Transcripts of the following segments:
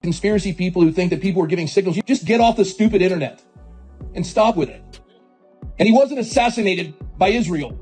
Conspiracy people who think that people are giving signals, you just get off the stupid internet and stop with it. And he wasn't assassinated by Israel.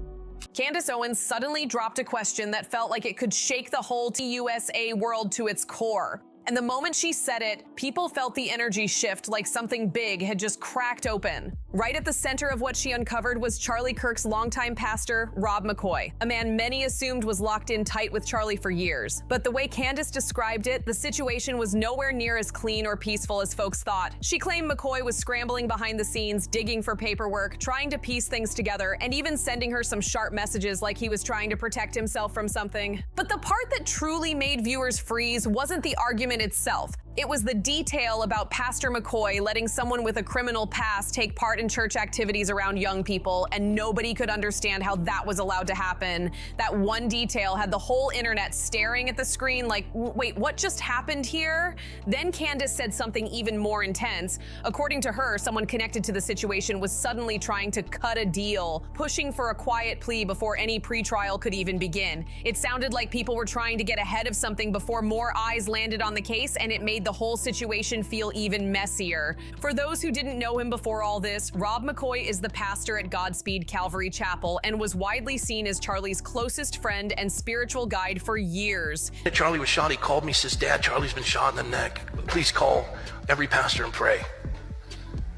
Candace Owens suddenly dropped a question that felt like it could shake the whole TPUSA world to its core. And the moment she said it, people felt the energy shift like something big had just cracked open. Right at the center of what she uncovered was Charlie Kirk's longtime pastor, Rob McCoy, a man many assumed was locked in tight with Charlie for years. But the way Candace described it, the situation was nowhere near as clean or peaceful as folks thought. She claimed McCoy was scrambling behind the scenes, digging for paperwork, trying to piece things together, and even sending her some sharp messages like he was trying to protect himself from something. But the part that truly made viewers freeze wasn't the argument itself. It was the detail about Pastor McCoy letting someone with a criminal past take part in church activities around young people, and nobody could understand how that was allowed to happen. That one detail had the whole internet staring at the screen like, wait, what just happened here? Then Candace said something even more intense. According to her, someone connected to the situation was suddenly trying to cut a deal, pushing for a quiet plea before any pretrial could even begin. It sounded like people were trying to get ahead of something before more eyes landed on the case, and it made the whole situation feel even messier. For those who didn't know him before all this, Rob McCoy is the pastor at Godspeed Calvary Chapel and was widely seen as Charlie's closest friend and spiritual guide for years. Charlie was shot. He called me, says, "Dad, Charlie's been shot in the neck. Please call every pastor and pray."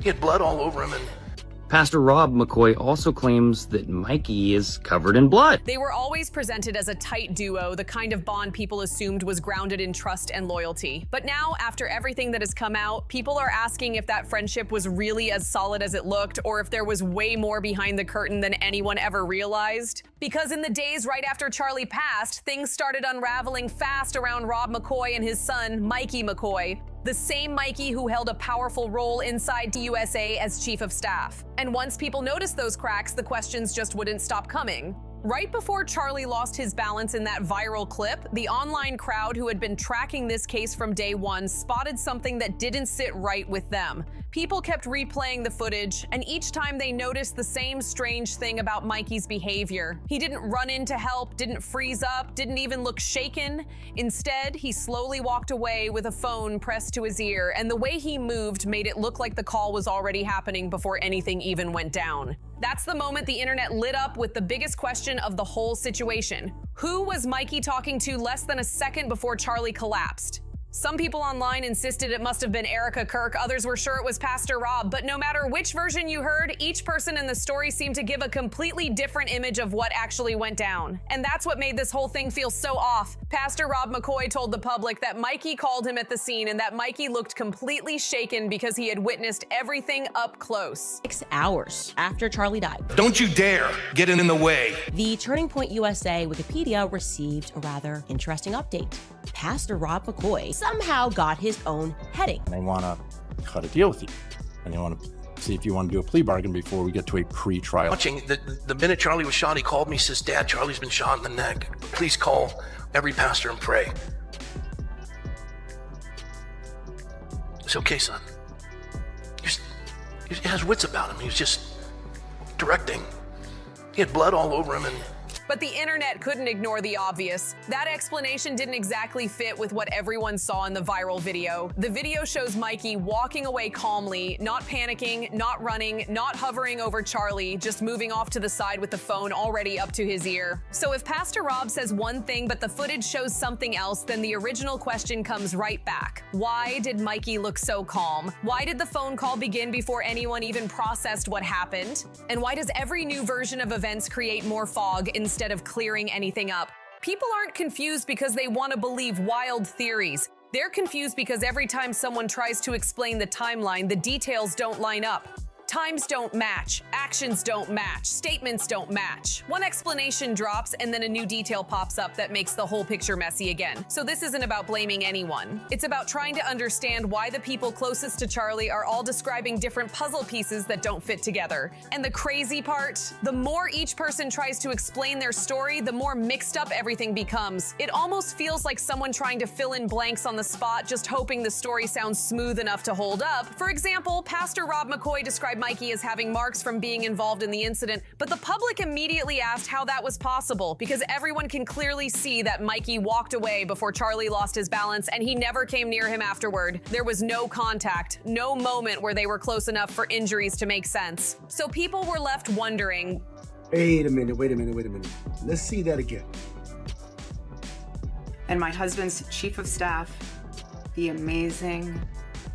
He had blood all over him, and Pastor Rob McCoy also claims that Mikey is covered in blood. They were always presented as a tight duo, the kind of bond people assumed was grounded in trust and loyalty. But now, after everything that has come out, people are asking if that friendship was really as solid as it looked, or if there was way more behind the curtain than anyone ever realized. Because in the days right after Charlie passed, things started unraveling fast around Rob McCoy and his son, Mikey McCoy. The same Mikey who held a powerful role inside TPUSA as chief of staff. And once people noticed those cracks, the questions just wouldn't stop coming. Right before Charlie lost his balance in that viral clip, the online crowd who had been tracking this case from day one spotted something that didn't sit right with them. People kept replaying the footage, and each time they noticed the same strange thing about Mikey's behavior. He didn't run in to help, didn't freeze up, didn't even look shaken. Instead, he slowly walked away with a phone pressed to his ear, and the way he moved made it look like the call was already happening before anything even went down. That's the moment the internet lit up with the biggest question of the whole situation. Who was Mikey talking to less than a second before Charlie collapsed? Some people online insisted it must have been Erika Kirk, others were sure it was Pastor Rob, but no matter which version you heard, each person in the story seemed to give a completely different image of what actually went down. And that's what made this whole thing feel so off. Pastor Rob McCoy told the public that Mikey called him at the scene and that Mikey looked completely shaken because he had witnessed everything up close. 6 hours after Charlie died. don't you dare get in the way. The Turning Point USA Wikipedia received a rather interesting update. Pastor Rob McCoy somehow got his own heading. They want to cut a deal with you, and they want to see if you want to do a plea bargain before we get to a pre-trial. Watching, the minute Charlie was shot, he called me, says, "Dad, Charlie's been shot in the neck. Please call every pastor and pray." It's okay, son. He has wits about him. He was just directing. He had blood all over him, and But the internet couldn't ignore the obvious. That explanation didn't exactly fit with what everyone saw in the viral video. The video shows Mikey walking away calmly, not panicking, not running, not hovering over Charlie, just moving off to the side with the phone already up to his ear. So if Pastor Rob says one thing but the footage shows something else, then the original question comes right back. Why did Mikey look so calm? Why did the phone call begin before anyone even processed what happened? And why does every new version of events create more fog instead of clearing anything up? People aren't confused because they want to believe wild theories. They're confused because every time someone tries to explain the timeline, the details don't line up. Times don't match, actions don't match, statements don't match. One explanation drops and then a new detail pops up that makes the whole picture messy again. So this isn't about blaming anyone. It's about trying to understand why the people closest to Charlie are all describing different puzzle pieces that don't fit together. And the crazy part, the more each person tries to explain their story, the more mixed up everything becomes. It almost feels like someone trying to fill in blanks on the spot, just hoping the story sounds smooth enough to hold up. For example, Pastor Rob McCoy described Mikey as having marks from being involved in the incident, but the public immediately asked how that was possible because everyone can clearly see that Mikey walked away before Charlie lost his balance and he never came near him afterward. There was no contact, no moment where they were close enough for injuries to make sense. So people were left wondering, wait a minute. Let's see that again. And my husband's chief of staff, the amazing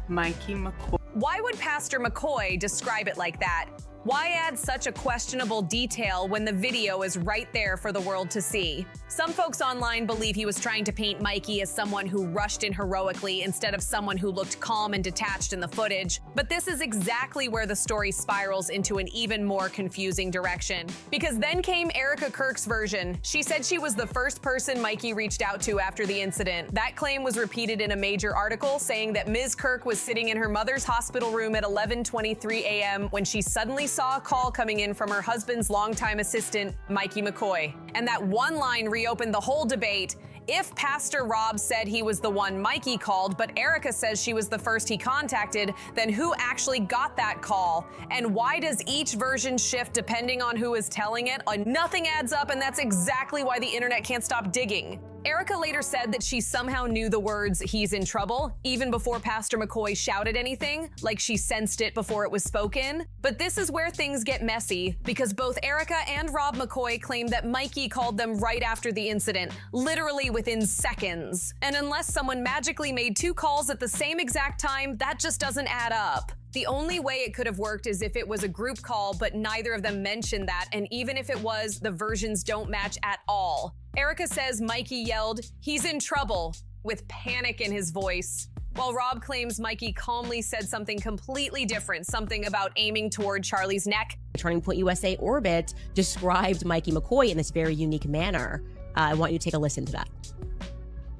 Mikey McCoy. why would Pastor McCoy describe it like that? Why add such a questionable detail when the video is right there for the world to see? Some folks online believe he was trying to paint Mikey as someone who rushed in heroically instead of someone who looked calm and detached in the footage. But this is exactly where the story spirals into an even more confusing direction. Because then came Erika Kirk's version. She said she was the first person Mikey reached out to after the incident. That claim was repeated in a major article saying that Ms. Kirk was sitting in her mother's hospital room at 11:23 a.m. when she suddenly saw a call coming in from her husband's longtime assistant, Mikey McCoy. And that one line reopened the whole debate. If Pastor Rob said he was the one Mikey called, but Erika says she was the first he contacted, then who actually got that call? And why does each version shift depending on who is telling it? Nothing adds up, and that's exactly why the internet can't stop digging. Erika later said that she somehow knew the words "he's in trouble" even before Pastor McCoy shouted anything, like she sensed it before it was spoken. But this is where things get messy, because both Erika and Rob McCoy claim that Mikey called them right after the incident, literally within seconds. And unless someone magically made two calls at the same exact time, that just doesn't add up. The only way it could have worked is if it was a group call, but neither of them mentioned that, and even if it was, the versions don't match at all. Erika says Mikey yelled, "He's in trouble," with panic in his voice, while Rob claims Mikey calmly said something completely different, something about aiming toward Charlie's neck. Turning Point USA Orbit described Mikey McCoy in this very unique manner. I want you to take a listen to that.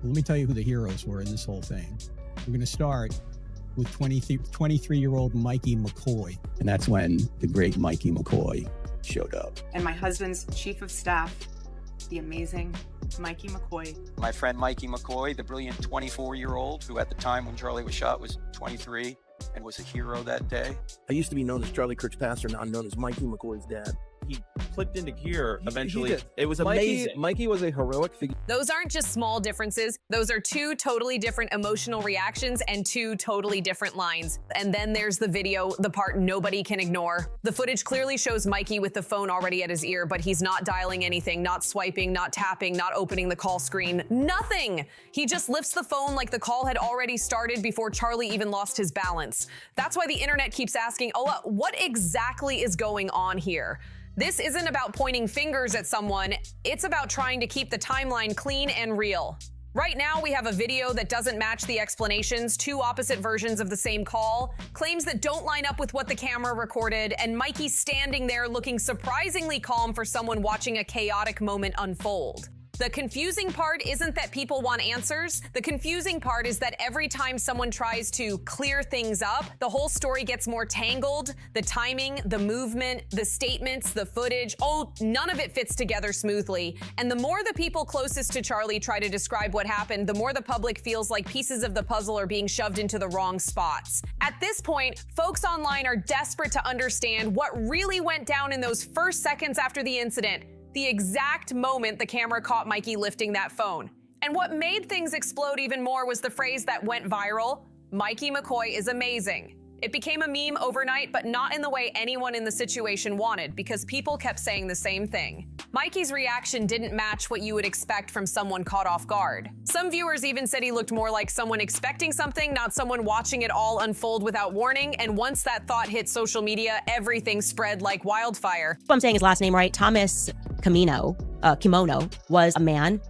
Let me tell you who the heroes were in this whole thing. We're going to start with 23-year-old Mikey McCoy. And that's when the great Mikey McCoy showed up. And my husband's chief of staff, the amazing Mikey McCoy. My friend Mikey McCoy, the brilliant 24-year-old who at the time when Charlie was shot was 23 and was a hero that day. I used to be known as Charlie Kirk's pastor, now I'm known as Mikey McCoy's dad. He clicked into gear eventually. He did. It was amazing. Mikey was a heroic figure. Those aren't just small differences. Those are two totally different emotional reactions and two totally different lines. And then there's the video, the part nobody can ignore. The footage clearly shows Mikey with the phone already at his ear, but he's not dialing anything, not swiping, not tapping, not opening the call screen, nothing. He just lifts the phone like the call had already started before Charlie even lost his balance. That's why the internet keeps asking, Ola, what exactly is going on here? This isn't about pointing fingers at someone, it's about trying to keep the timeline clean and real. Right now, we have a video that doesn't match the explanations, two opposite versions of the same call, claims that don't line up with what the camera recorded, and Mikey standing there looking surprisingly calm for someone watching a chaotic moment unfold. The confusing part isn't that people want answers. The confusing part is that every time someone tries to clear things up, the whole story gets more tangled. The timing, the movement, the statements, the footage, none of it fits together smoothly. And the more the people closest to Charlie try to describe what happened, the more the public feels like pieces of the puzzle are being shoved into the wrong spots. At this point, folks online are desperate to understand what really went down in those first seconds after the incident. The exact moment the camera caught Mikey lifting that phone. And what made things explode even more was the phrase that went viral, "Mikey McCoy is amazing." It became a meme overnight, but not in the way anyone in the situation wanted, because people kept saying the same thing. Mikey's reaction didn't match what you would expect from someone caught off guard. Some viewers even said he looked more like someone expecting something, not someone watching it all unfold without warning, and once that thought hit social media, everything spread like wildfire. If I'm saying his last name right, Thomas Kimono was a man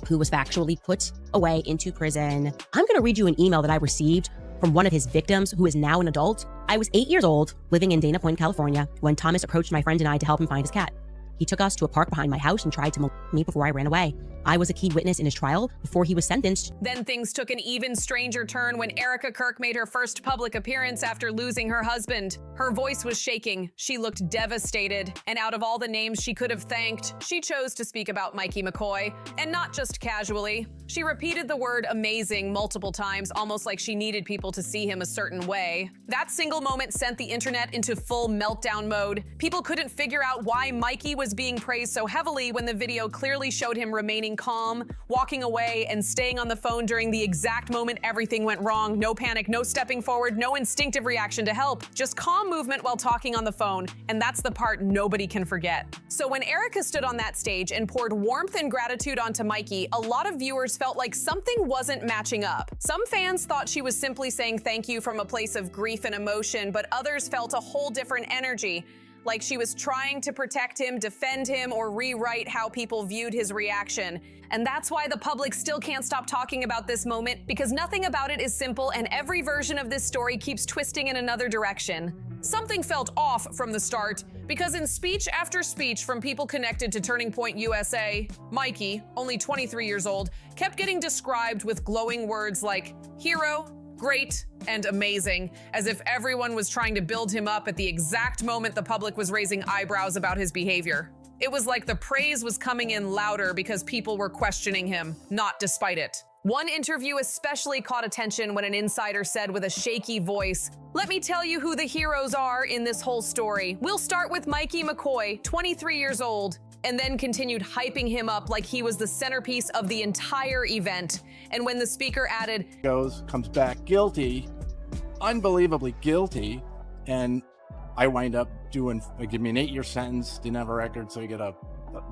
who was factually put away into prison. I'm going to read you an email that I received from one of his victims who is now an adult. I was 8 years old, living in Dana Point, California, when Thomas approached my friend and I to help him find his cat. He took us to a park behind my house and tried to molest me before I ran away. I was a key witness in his trial before he was sentenced. Then things took an even stranger turn when Erika Kirk made her first public appearance after losing her husband. Her voice was shaking, she looked devastated, and out of all the names she could have thanked, she chose to speak about Mikey McCoy, and not just casually. She repeated the word amazing multiple times, almost like she needed people to see him a certain way. That single moment sent the internet into full meltdown mode. People couldn't figure out why Mikey was being praised so heavily when the video clearly showed him remaining calm, walking away, and staying on the phone during the exact moment everything went wrong. No panic, no stepping forward, no instinctive reaction to help. Just calm movement while talking on the phone, and that's the part nobody can forget. So when Erika stood on that stage and poured warmth and gratitude onto Mikey, a lot of viewers felt like something wasn't matching up. Some fans thought she was simply saying thank you from a place of grief and emotion, but others felt a whole different energy, like she was trying to protect him, defend him, or rewrite how people viewed his reaction. And that's why the public still can't stop talking about this moment, because nothing about it is simple and every version of this story keeps twisting in another direction. Something felt off from the start, because in speech after speech from people connected to Turning Point USA, Mikey, only 23 years old, kept getting described with glowing words like hero, great, and amazing, as if everyone was trying to build him up at the exact moment the public was raising eyebrows about his behavior. It was like the praise was coming in louder because people were questioning him, not despite it. One interview especially caught attention when an insider said with a shaky voice, "Let me tell you who the heroes are in this whole story. We'll start with Mikey McCoy, 23 years old," and then continued hyping him up like he was the centerpiece of the entire event. And when the speaker added, comes back guilty, unbelievably guilty, and I wind up give me an 8-year sentence, didn't have a record, so I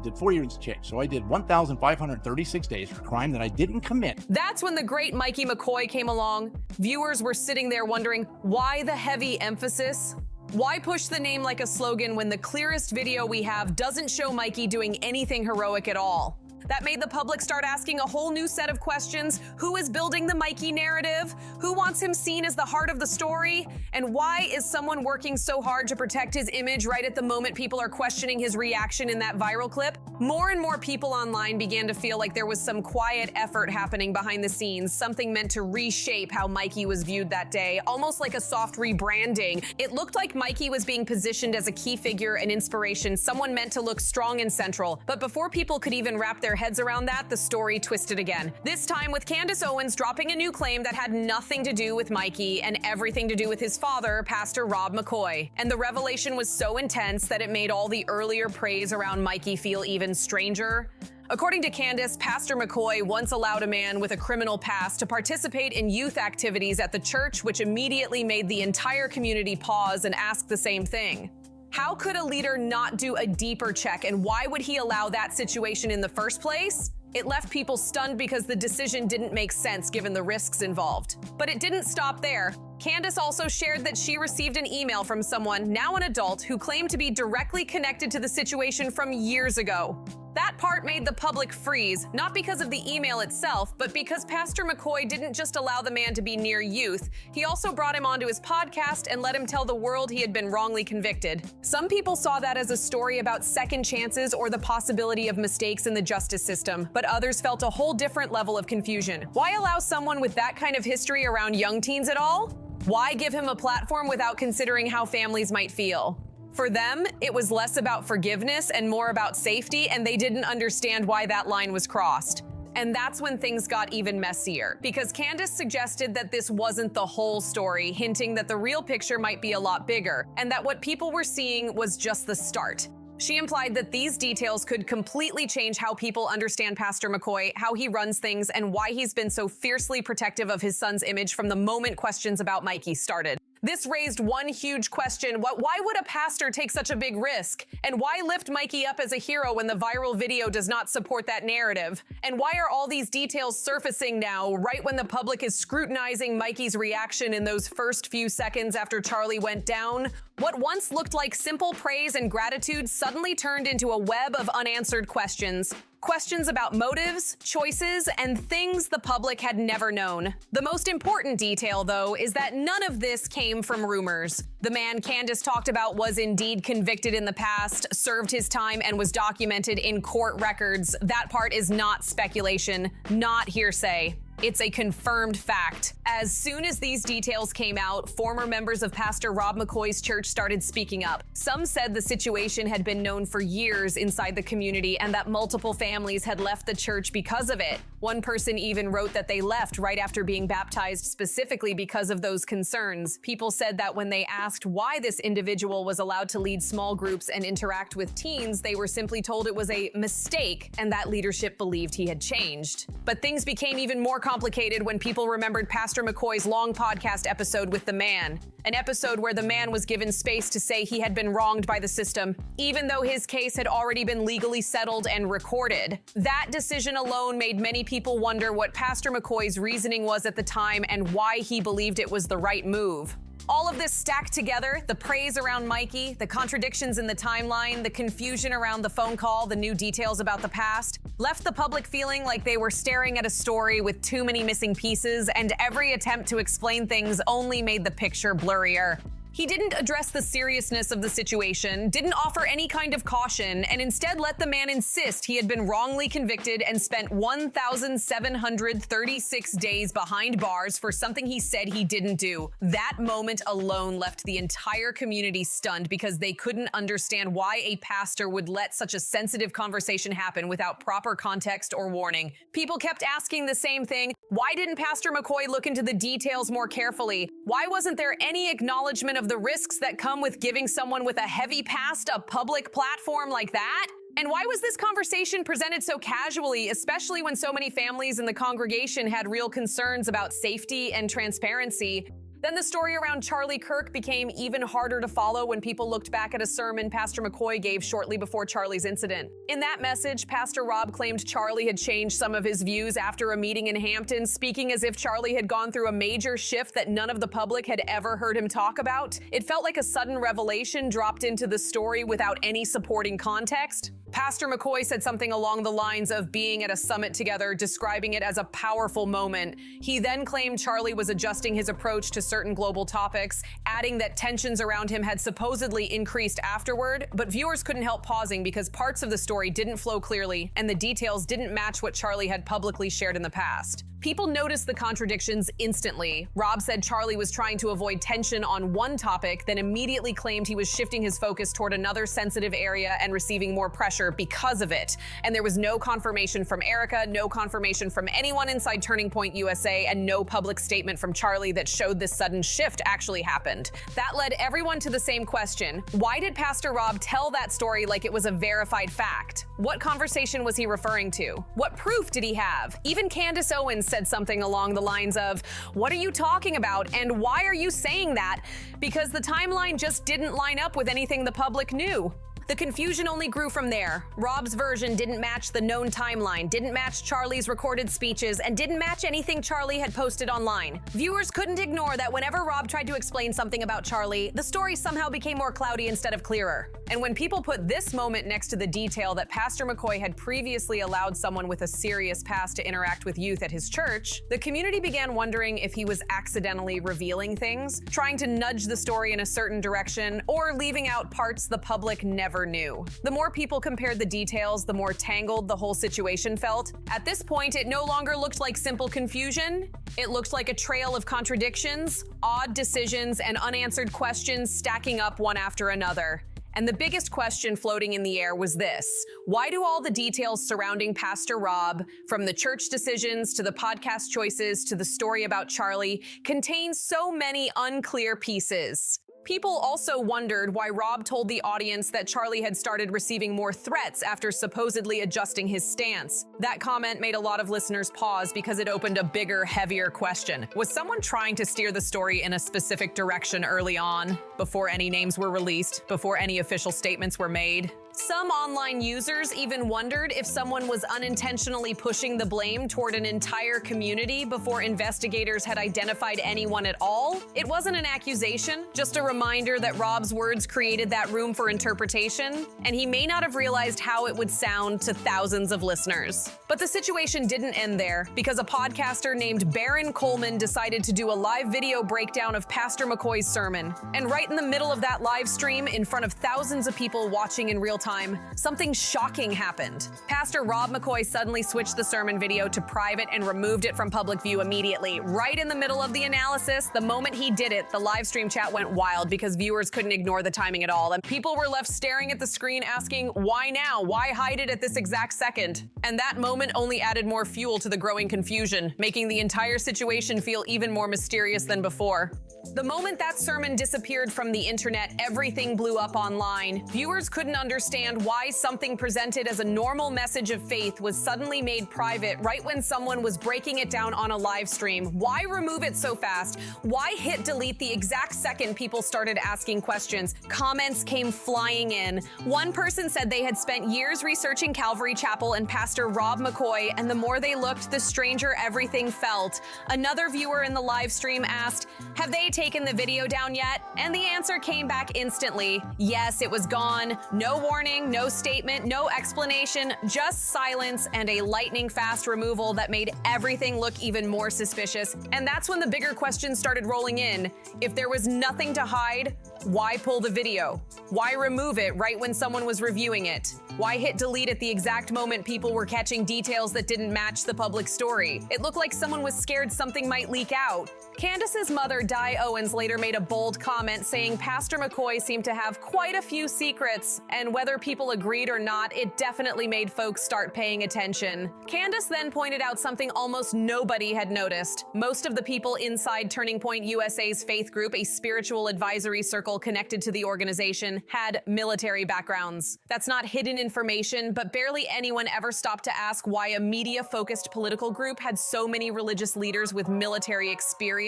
did 4 years change. So I did 1,536 days for a crime that I didn't commit. That's when the great Mikey McCoy came along. Viewers were sitting there wondering, why the heavy emphasis? Why push the name like a slogan when the clearest video we have doesn't show Mikey doing anything heroic at all? That made the public start asking a whole new set of questions. Who is building the Mikey narrative? Who wants him seen as the heart of the story? And why is someone working so hard to protect his image right at the moment people are questioning his reaction in that viral clip? More and more people online began to feel like there was some quiet effort happening behind the scenes, something meant to reshape how Mikey was viewed that day, almost like a soft rebranding. It looked like Mikey was being positioned as a key figure and inspiration, someone meant to look strong and central. But before people could even wrap their heads around that, the story twisted again. This time with Candace Owens dropping a new claim that had nothing to do with Mikey and everything to do with his father, Pastor Rob McCoy. And the revelation was so intense that it made all the earlier praise around Mikey feel even stranger. According to Candace, Pastor McCoy once allowed a man with a criminal past to participate in youth activities at the church, which immediately made the entire community pause and ask the same thing. How could a leader not do a deeper check, and why would he allow that situation in the first place? It left people stunned because the decision didn't make sense given the risks involved. But it didn't stop there. Candace also shared that she received an email from someone, now an adult, who claimed to be directly connected to the situation from years ago. That part made the public freeze, not because of the email itself, but because Pastor McCoy didn't just allow the man to be near youth, he also brought him onto his podcast and let him tell the world he had been wrongly convicted. Some people saw that as a story about second chances or the possibility of mistakes in the justice system, but others felt a whole different level of confusion. Why allow someone with that kind of history around young teens at all? Why give him a platform without considering how families might feel? For them, it was less about forgiveness and more about safety, and they didn't understand why that line was crossed. And that's when things got even messier, because Candace suggested that this wasn't the whole story, hinting that the real picture might be a lot bigger, and that what people were seeing was just the start. She implied that these details could completely change how people understand Pastor McCoy, how he runs things, and why he's been so fiercely protective of his son's image from the moment questions about Mikey started. This raised one huge question: why would a pastor take such a big risk? And why lift Mikey up as a hero when the viral video does not support that narrative? And why are all these details surfacing now, right when the public is scrutinizing Mikey's reaction in those first few seconds after Charlie went down? What once looked like simple praise and gratitude suddenly turned into a web of unanswered questions. Questions about motives, choices, and things the public had never known. The most important detail, though, is that none of this came from rumors. The man Candace talked about was indeed convicted in the past, served his time, and was documented in court records. That part is not speculation, not hearsay. It's a confirmed fact. As soon as these details came out, former members of Pastor Rob McCoy's church started speaking up. Some said the situation had been known for years inside the community and that multiple families had left the church because of it. One person even wrote that they left right after being baptized specifically because of those concerns. People said that when they asked why this individual was allowed to lead small groups and interact with teens, they were simply told it was a mistake and that leadership believed he had changed. But things became even more complicated when people remembered Pastor McCoy's long podcast episode with the man. An episode where the man was given space to say he had been wronged by the system, even though his case had already been legally settled and recorded. That decision alone made many people wonder what Pastor McCoy's reasoning was at the time and why he believed it was the right move. All of this stacked together, the praise around Mikey, the contradictions in the timeline, the confusion around the phone call, the new details about the past, left the public feeling like they were staring at a story with too many missing pieces, and every attempt to explain things only made the picture blurrier. He didn't address the seriousness of the situation, didn't offer any kind of caution, and instead let the man insist he had been wrongly convicted and spent 1,736 days behind bars for something he said he didn't do. That moment alone left the entire community stunned because they couldn't understand why a pastor would let such a sensitive conversation happen without proper context or warning. People kept asking the same thing. Why didn't Pastor McCoy look into the details more carefully? Why wasn't there any acknowledgement of the risks that come with giving someone with a heavy past a public platform like that? And why was this conversation presented so casually, especially when so many families in the congregation had real concerns about safety and transparency? Then the story around Charlie Kirk became even harder to follow when people looked back at a sermon Pastor McCoy gave shortly before Charlie's incident. In that message, Pastor Rob claimed Charlie had changed some of his views after a meeting in Hampton, speaking as if Charlie had gone through a major shift that none of the public had ever heard him talk about. It felt like a sudden revelation dropped into the story without any supporting context. Pastor McCoy said something along the lines of being at a summit together, describing it as a powerful moment. He then claimed Charlie was adjusting his approach to certain global topics, adding that tensions around him had supposedly increased afterward, but viewers couldn't help pausing because parts of the story didn't flow clearly and the details didn't match what Charlie had publicly shared in the past. People noticed the contradictions instantly. Rob said Charlie was trying to avoid tension on one topic, then immediately claimed he was shifting his focus toward another sensitive area and receiving more pressure because of it. And there was no confirmation from Erika, no confirmation from anyone inside Turning Point USA, and no public statement from Charlie that showed this sudden shift actually happened. That led everyone to the same question. Why did Pastor Rob tell that story like it was a verified fact? What conversation was he referring to? What proof did he have? Even Candace Owens said something along the lines of, "What are you talking about? And why are you saying that?" Because the timeline just didn't line up with anything the public knew. The confusion only grew from there. Rob's version didn't match the known timeline, didn't match Charlie's recorded speeches, and didn't match anything Charlie had posted online. Viewers couldn't ignore that whenever Rob tried to explain something about Charlie, the story somehow became more cloudy instead of clearer. And when people put this moment next to the detail that Pastor McCoy had previously allowed someone with a serious past to interact with youth at his church, the community began wondering if he was accidentally revealing things, trying to nudge the story in a certain direction, or leaving out parts the public never knew. The more people compared the details, the more tangled the whole situation felt. At this point, it no longer looked like simple confusion. It looked like a trail of contradictions, odd decisions, and unanswered questions stacking up one after another. And the biggest question floating in the air was this: why do all the details surrounding Pastor Rob, from the church decisions to the podcast choices to the story about Charlie, contain so many unclear pieces? People also wondered why Rob told the audience that Charlie had started receiving more threats after supposedly adjusting his stance. That comment made a lot of listeners pause because it opened a bigger, heavier question. Was someone trying to steer the story in a specific direction early on, before any names were released, before any official statements were made? Some online users even wondered if someone was unintentionally pushing the blame toward an entire community before investigators had identified anyone at all. It wasn't an accusation, just a reminder that Rob's words created that room for interpretation, and he may not have realized how it would sound to thousands of listeners. But the situation didn't end there, because a podcaster named Baron Coleman decided to do a live video breakdown of Pastor McCoy's sermon. And right in the middle of that live stream, in front of thousands of people watching in real time, something shocking happened. Pastor Rob McCoy suddenly switched the sermon video to private and removed it from public view immediately. Right in the middle of the analysis, the moment he did it, the live stream chat went wild because viewers couldn't ignore the timing at all. And people were left staring at the screen asking, why now? Why hide it at this exact second? And that moment only added more fuel to the growing confusion, making the entire situation feel even more mysterious than before. The moment that sermon disappeared from the internet, everything blew up online. Viewers couldn't understand why something presented as a normal message of faith was suddenly made private right when someone was breaking it down on a live stream. Why remove it so fast? Why hit delete the exact second people started asking questions? Comments came flying in. One person said they had spent years researching Calvary Chapel and Pastor Rob McCoy, and the more they looked, the stranger everything felt. Another viewer in the live stream asked, have they taken the video down yet? And the answer came back instantly. Yes, it was gone. No warning, no statement, no explanation, just silence and a lightning fast removal that made everything look even more suspicious. And that's when the bigger questions started rolling in. If there was nothing to hide, why pull the video? Why remove it right when someone was reviewing it? Why hit delete at the exact moment people were catching details that didn't match the public story? It looked like someone was scared something might leak out. Candace's mother, Di Owens, later made a bold comment saying Pastor McCoy seemed to have quite a few secrets, and whether people agreed or not, it definitely made folks start paying attention. Candace then pointed out something almost nobody had noticed. Most of the people inside Turning Point USA's faith group, a spiritual advisory circle connected to the organization, had military backgrounds. That's not hidden information, but barely anyone ever stopped to ask why a media-focused political group had so many religious leaders with military experience.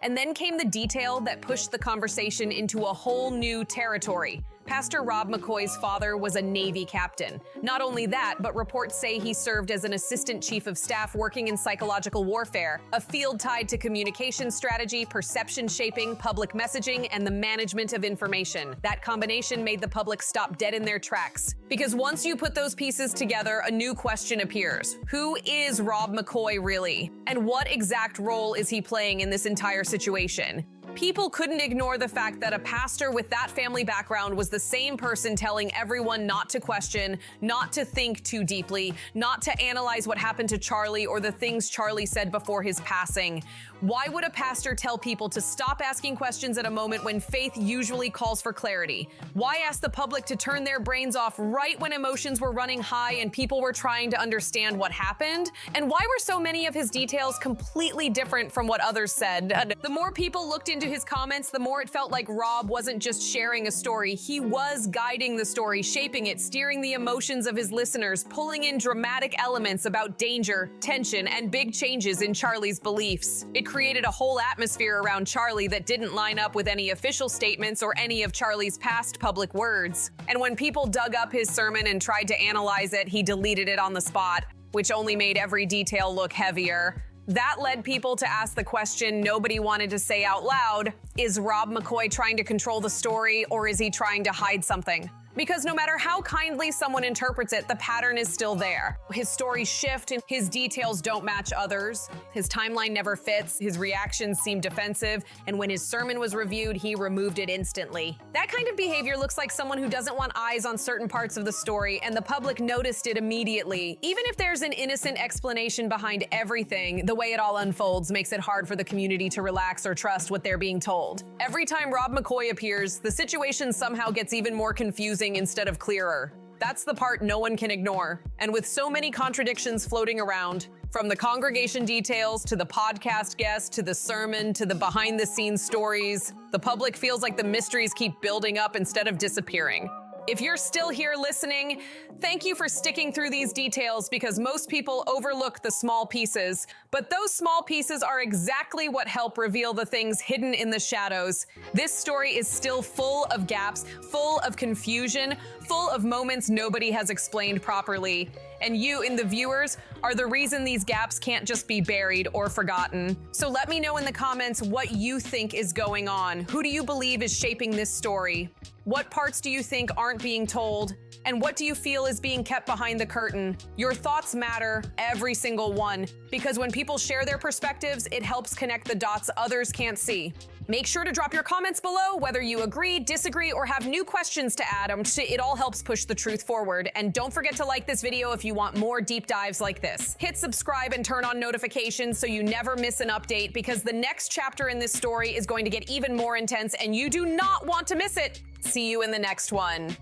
And then came the detail that pushed the conversation into a whole new territory. Pastor Rob McCoy's father was a Navy captain. Not only that, but reports say he served as an assistant chief of staff working in psychological warfare, a field tied to communication strategy, perception shaping, public messaging, and the management of information. That combination made the public stop dead in their tracks. Because once you put those pieces together, a new question appears. Who is Rob McCoy really? And what exact role is he playing in this entire situation? People couldn't ignore the fact that a pastor with that family background was the same person telling everyone not to question, not to think too deeply, not to analyze what happened to Charlie or the things Charlie said before his passing. Why would a pastor tell people to stop asking questions at a moment when faith usually calls for clarity? Why ask the public to turn their brains off right when emotions were running high and people were trying to understand what happened? And why were so many of his details completely different from what others said? The more people looked into his comments, the more it felt like Rob wasn't just sharing a story. He was guiding the story, shaping it, steering the emotions of his listeners, pulling in dramatic elements about danger, tension, and big changes in Charlie's beliefs. It created a whole atmosphere around Charlie that didn't line up with any official statements or any of Charlie's past public words. And when people dug up his sermon and tried to analyze it, he deleted it on the spot, which only made every detail look heavier. That led people to ask the question nobody wanted to say out loud: is Rob McCoy trying to control the story, or is he trying to hide something? Because no matter how kindly someone interprets it, the pattern is still there. His stories shift and his details don't match others. His timeline never fits, his reactions seem defensive, and when his sermon was reviewed, he removed it instantly. That kind of behavior looks like someone who doesn't want eyes on certain parts of the story, and the public noticed it immediately. Even if there's an innocent explanation behind everything, the way it all unfolds makes it hard for the community to relax or trust what they're being told. Every time Rob McCoy appears, the situation somehow gets even more confusing instead of clearer. That's the part no one can ignore. And with so many contradictions floating around, from the congregation details to the podcast guests to the sermon to the behind-the-scenes stories, the public feels like the mysteries keep building up instead of disappearing. If you're still here listening, thank you for sticking through these details because most people overlook the small pieces. But those small pieces are exactly what help reveal the things hidden in the shadows. This story is still full of gaps, full of confusion, full of moments nobody has explained properly. And you, in the viewers, are the reason these gaps can't just be buried or forgotten. So let me know in the comments what you think is going on. Who do you believe is shaping this story? What parts do you think aren't being told? And what do you feel is being kept behind the curtain? Your thoughts matter, every single one, because when people share their perspectives, it helps connect the dots others can't see. Make sure to drop your comments below, whether you agree, disagree, or have new questions to add. It all helps push the truth forward. And don't forget to like this video if you want more deep dives like this. Hit subscribe and turn on notifications so you never miss an update, because the next chapter in this story is going to get even more intense and you do not want to miss it. See you in the next one.